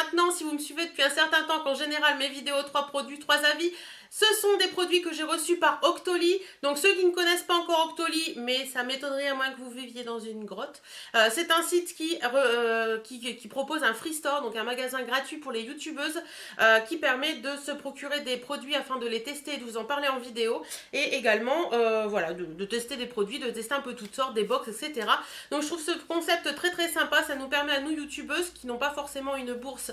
maintenant, si vous me suivez depuis un certain temps, qu'en général mes vidéos 3 produits, 3 avis, ce sont des produits que j'ai reçus par Octoly. Donc ceux qui ne connaissent pas encore Octoly, mais ça m'étonnerait à moins que vous viviez dans une grotte, c'est un site qui propose un free store, donc un magasin gratuit pour les youtubeuses, qui permet de se procurer des produits afin de les tester et de vous en parler en vidéo, et également voilà, de tester des produits, de tester un peu toutes sortes, des box, etc. Donc je trouve ce concept très très sympa. Ça nous permet à nous youtubeuses qui n'ont pas forcément une bourse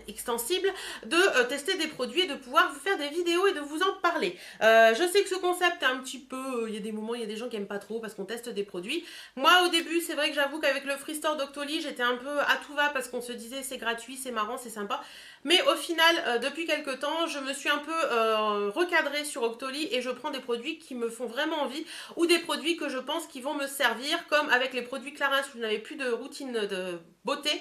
extensible de tester des produits et de pouvoir vous faire des vidéos et de vous en parler. Je sais que ce concept est un petit peu, il y a des moments, il y a des gens qui aiment pas trop parce qu'on teste des produits. Moi au début c'est vrai que j'avoue qu'avec le free store d'Octoly j'étais un peu à tout va parce qu'on se disait c'est gratuit, c'est marrant, c'est sympa, mais au final depuis quelques temps je me suis un peu recadrée sur Octoly et je prends des produits qui me font vraiment envie, ou des produits que je pense qui vont me servir, comme avec les produits Clarins où je n'avais plus de routine de beauté,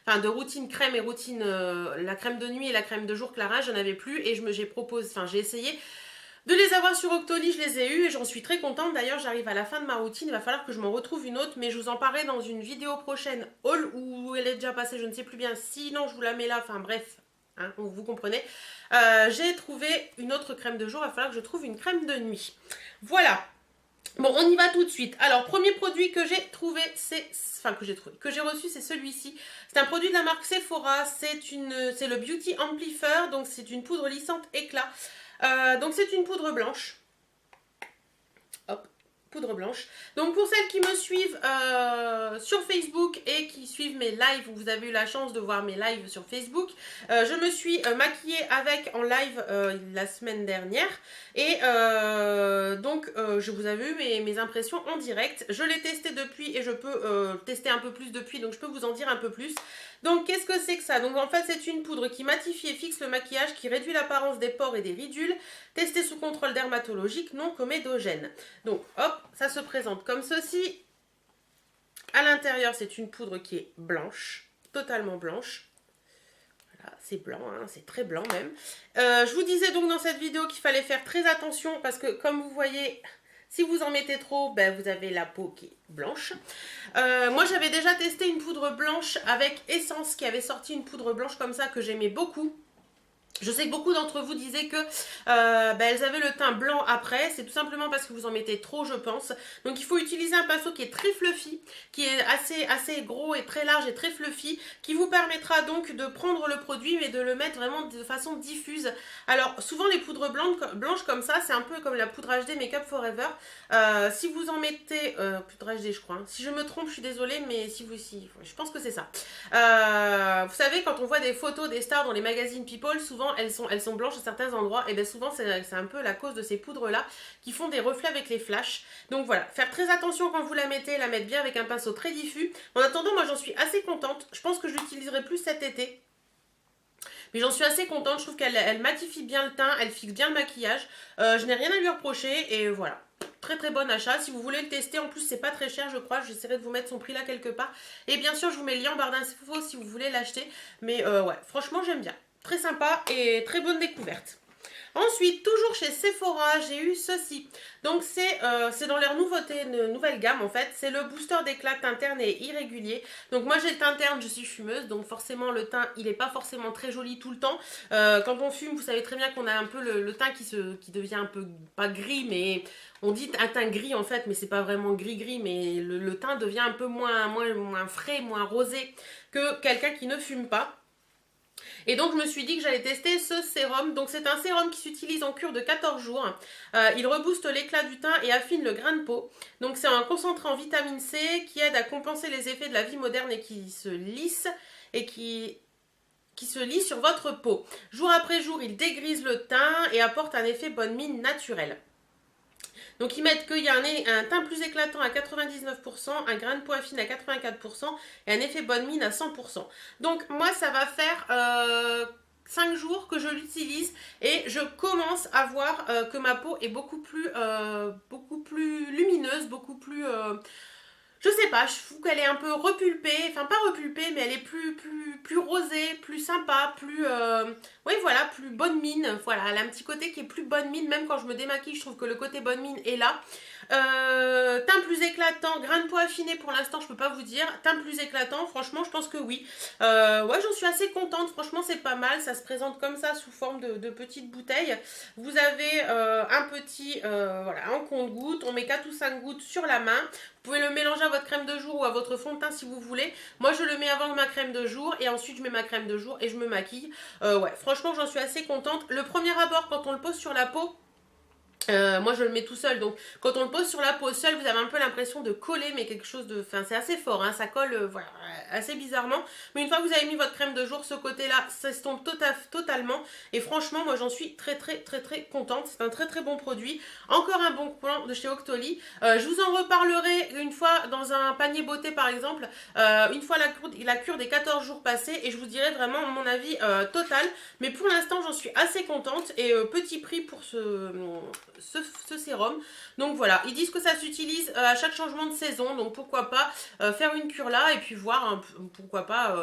enfin de routine crème et routine la crème de nuit et la crème de jour Clarins, j'en avais plus et j'ai essayé de les avoir sur Octoly, je les ai eus et j'en suis très contente. D'ailleurs j'arrive à la fin de ma routine, il va falloir que je m'en retrouve une autre, mais je vous en parlerai dans une vidéo prochaine haul où elle est déjà passée, je ne sais plus bien, sinon je vous la mets là, enfin bref, hein, vous comprenez. J'ai trouvé une autre crème de jour, il va falloir que je trouve une crème de nuit. Voilà. Bon, on y va tout de suite. Alors, premier produit que j'ai trouvé, que j'ai reçu, c'est celui-ci. C'est un produit de la marque Sephora. C'est le Beauty Amplifier. Donc, c'est une poudre lissante éclat. Donc, c'est une poudre blanche. Hop, poudre blanche. Donc, pour celles qui me suivent sur Facebook et qui suivent mes lives, vous avez eu la chance de voir mes lives sur Facebook, je me suis maquillée avec en live la semaine dernière. Et je vous avais eu mes impressions en direct. Je l'ai testé depuis et je peux tester un peu plus depuis, donc je peux vous en dire un peu plus. Donc qu'est-ce que c'est que ça? Donc en fait c'est une poudre qui matifie et fixe le maquillage, qui réduit l'apparence des pores et des ridules, testée sous contrôle dermatologique, non comédogène. Donc hop, ça se présente comme ceci. À l'intérieur c'est une poudre qui est blanche, totalement blanche. C'est blanc, hein, c'est très blanc même. Je vous disais donc dans cette vidéo qu'il fallait faire très attention parce que comme vous voyez, si vous en mettez trop, ben, vous avez la peau qui est blanche. Moi j'avais déjà testé une poudre blanche avec Essence qui avait sorti une poudre blanche comme ça que j'aimais beaucoup. Je sais que beaucoup d'entre vous disaient que elles avaient le teint blanc après. C'est tout simplement parce que vous en mettez trop, je pense. Donc il faut utiliser un pinceau qui est très fluffy, qui est assez gros et très large et très fluffy, qui vous permettra donc de prendre le produit mais de le mettre vraiment de façon diffuse. Alors souvent les poudres blanches comme ça, c'est un peu comme la poudre HD Make Up Forever. Si vous en mettez, poudre HD je crois, hein. Si je me trompe je suis désolée, mais je pense que c'est ça. Vous savez, quand on voit des photos des stars dans les magazines People, souvent elles sont blanches à certains endroits, et bien souvent c'est un peu la cause de ces poudres là qui font des reflets avec les flashs. Donc voilà, faire très attention quand vous la mettez, la mettre bien avec un pinceau très diffus. En attendant, moi j'en suis assez contente, je pense que je l'utiliserai plus cet été. Mais j'en suis assez contente, je trouve qu'elle matifie bien le teint, elle fixe bien le maquillage. Je n'ai rien à lui reprocher et voilà. Très très bon achat, si vous voulez le tester, en plus c'est pas très cher je crois, j'essaierai de vous mettre son prix là quelque part. Et bien sûr je vous mets le lien en barre d'infos si vous voulez l'acheter. Mais ouais, franchement j'aime bien. Très sympa et très bonne découverte. Ensuite, toujours chez Sephora, j'ai eu ceci. Donc c'est dans leur nouvelle gamme en fait. C'est le booster d'éclat teint terne et irrégulier. Donc moi j'ai le teint terne, je suis fumeuse. Donc forcément le teint, il n'est pas forcément très joli tout le temps. Quand on fume, vous savez très bien qu'on a un peu le teint qui devient un peu, pas gris, mais on dit un teint gris en fait. Mais c'est pas vraiment gris-gris, mais le teint devient un peu moins frais, moins rosé que quelqu'un qui ne fume pas. Et donc je me suis dit que j'allais tester ce sérum. Donc c'est un sérum qui s'utilise en cure de 14 jours. Il rebooste l'éclat du teint et affine le grain de peau. Donc c'est un concentré en vitamine C qui aide à compenser les effets de la vie moderne et qui se lisse et qui se lit sur votre peau. Jour après jour, il dégrise le teint et apporte un effet bonne mine naturel. Donc ils mettent qu'il y a un teint plus éclatant à 99%, un grain de peau affine à 84% et un effet bonne mine à 100%. Donc moi ça va faire 5 jours que je l'utilise et je commence à voir que ma peau est beaucoup plus lumineuse, beaucoup plus Je sais pas, je trouve qu'elle est un peu repulpée, enfin pas repulpée, mais elle est plus rosée, plus sympa, plus... oui voilà, plus bonne mine, voilà, elle a un petit côté qui est plus bonne mine, même quand je me démaquille, je trouve que le côté bonne mine est là. Teint plus éclatant, grain de peau affiné pour l'instant, je peux pas vous dire. Teint plus éclatant, franchement, je pense que oui. Ouais, j'en suis assez contente, franchement, c'est pas mal. Ça se présente comme ça, sous forme de petites bouteilles. Vous avez un petit, voilà, un compte-gouttes. On met 4 ou 5 gouttes sur la main. Vous pouvez le mélanger à votre crème de jour ou à votre fond de teint si vous voulez. Moi, je le mets avant ma crème de jour et ensuite je mets ma crème de jour et je me maquille. Ouais, franchement, j'en suis assez contente. Le premier abord, quand on le pose sur la peau, moi je le mets tout seul, donc quand on le pose sur la peau seul, vous avez un peu l'impression de coller, mais quelque chose de... Enfin c'est assez fort, hein, ça colle voilà, assez bizarrement. Mais une fois que vous avez mis votre crème de jour, ce côté-là, ça s'estompe totalement. Et franchement, moi j'en suis très contente. C'est un très bon produit. Encore un bon plan de chez Octoly. Je vous en reparlerai une fois dans un panier beauté par exemple, une fois la cure des 14 jours passés, et je vous dirai vraiment mon avis total. Mais pour l'instant, j'en suis assez contente, et petit prix pour ce sérum. Donc voilà, ils disent que ça s'utilise à chaque changement de saison, donc pourquoi pas faire une cure là et puis voir, hein, pourquoi pas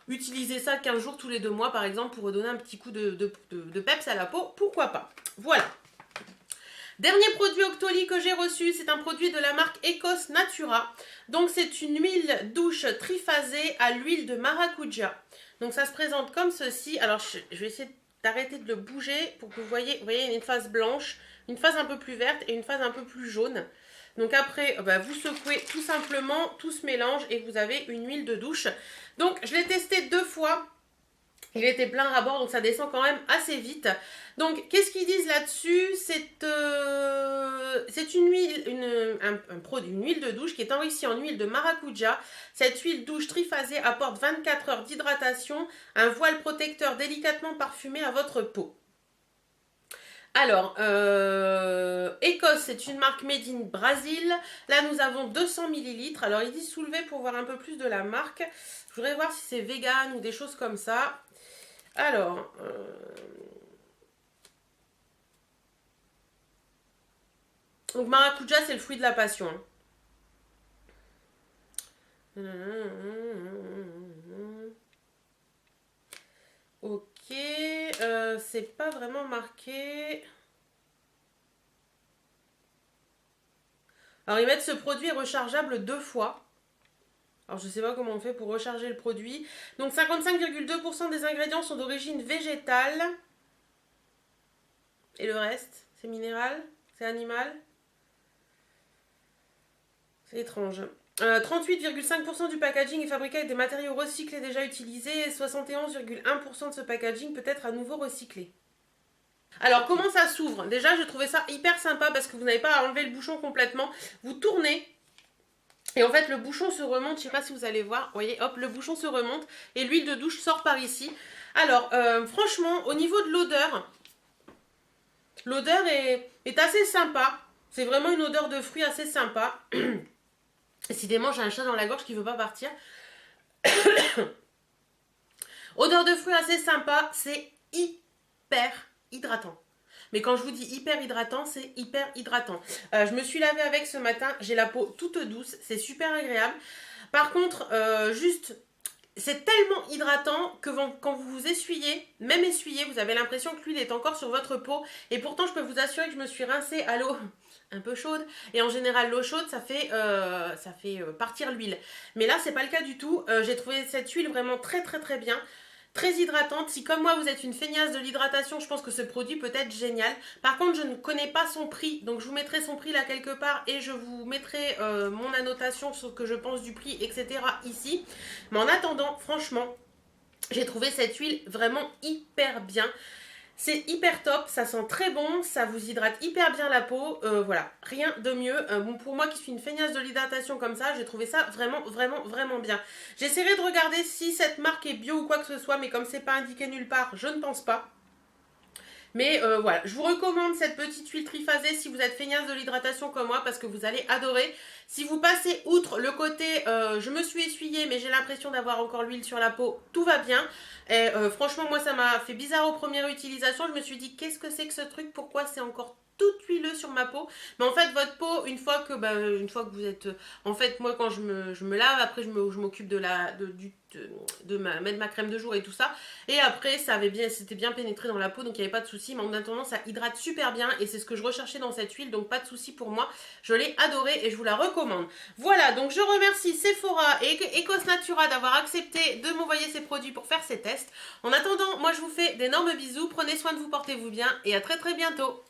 utiliser ça 15 jours tous les 2 mois par exemple pour redonner un petit coup de peps à la peau, pourquoi pas. Voilà. Dernier produit Octoly que j'ai reçu, c'est un produit de la marque Ecos Natura. Donc c'est une huile douche triphasée à l'huile de maracuja. Donc ça se présente comme ceci. Alors je vais essayer d'arrêter de le bouger pour que vous voyez une phase blanche, une phase un peu plus verte et une phase un peu plus jaune. Donc après, vous secouez tout simplement, tout se mélange et vous avez une huile de douche. Donc je l'ai testé 2 fois. Il était plein rabord, donc ça descend quand même assez vite. Donc, qu'est-ce qu'ils disent là-dessus? C'est une huile, un produit, une huile de douche qui est enrichie en huile de maracuja. Cette huile douche triphasée apporte 24 heures d'hydratation, un voile protecteur délicatement parfumé à votre peau. Alors, Ecos, c'est une marque made in Brazil. Là, nous avons 200 ml. Alors, ils disent soulever pour voir un peu plus de la marque. Je voudrais voir si c'est vegan ou des choses comme ça. Alors, donc maracuja, c'est le fruit de la passion. Ok, c'est pas vraiment marqué. Alors, ils mettent ce produit est rechargeable 2 fois. Alors, je sais pas comment on fait pour recharger le produit. Donc, 55,2% des ingrédients sont d'origine végétale. Et le reste, c'est minéral? C'est animal? C'est étrange. 38,5% du packaging est fabriqué avec des matériaux recyclés déjà utilisés et 71,1% de ce packaging peut être à nouveau recyclé. Alors, comment ça s'ouvre? Déjà, je trouvais ça hyper sympa parce que vous n'avez pas à enlever le bouchon complètement. Vous tournez et en fait, le bouchon se remonte. Je ne sais pas si vous allez voir. Vous voyez, hop, le bouchon se remonte et l'huile de douche sort par ici. Alors, franchement, au niveau de l'odeur, l'odeur est assez sympa. C'est vraiment une odeur de fruits assez sympa. Décidément, j'ai un chat dans la gorge qui ne veut pas partir. Odeur de fruits assez sympa. C'est hyper hydratant. Mais quand je vous dis hyper hydratant, c'est hyper hydratant. Je me suis lavée avec ce matin. J'ai la peau toute douce. C'est super agréable. Par contre, c'est tellement hydratant que quand vous vous essuyez, même essuyez, vous avez l'impression que l'huile est encore sur votre peau. Et pourtant, je peux vous assurer que je me suis rincée à l'eau un peu chaude. Et en général, l'eau chaude, ça fait partir l'huile. Mais là, c'est pas le cas du tout. J'ai trouvé cette huile vraiment très bien. Très hydratante. Si comme moi vous êtes une feignasse de l'hydratation, je pense que ce produit peut être génial. Par contre, je ne connais pas son prix, donc je vous mettrai son prix là quelque part et je vous mettrai mon annotation sur ce que je pense du prix, etc. ici. Mais en attendant, franchement, j'ai trouvé cette huile vraiment hyper bien. C'est hyper top, ça sent très bon, ça vous hydrate hyper bien la peau, voilà, rien de mieux. Bon, pour moi qui suis une feignasse de l'hydratation comme ça, j'ai trouvé ça vraiment bien. J'essaierai de regarder si cette marque est bio ou quoi que ce soit, mais comme c'est pas indiqué nulle part, je ne pense pas. Mais voilà, je vous recommande cette petite huile triphasée si vous êtes feignasse de l'hydratation comme moi parce que vous allez adorer. Si vous passez outre le côté je me suis essuyée mais j'ai l'impression d'avoir encore l'huile sur la peau, tout va bien. Et franchement moi ça m'a fait bizarre aux premières utilisations. Je me suis dit qu'est-ce que c'est que ce truc? Pourquoi c'est encore tout huileux sur ma peau. Mais en fait, votre peau, une fois que vous êtes... En fait, moi, quand je me lave, après, je m'occupe de mettre ma crème de jour et tout ça. Et après, c'était bien pénétré dans la peau, donc il n'y avait pas de souci. Mais en attendant, ça hydrate super bien et c'est ce que je recherchais dans cette huile, donc pas de souci pour moi. Je l'ai adorée et je vous la recommande. Voilà, donc je remercie Sephora et Ecos Natura d'avoir accepté de m'envoyer ces produits pour faire ces tests. En attendant, moi je vous fais d'énormes bisous, prenez soin de vous, portez-vous bien et à très très bientôt.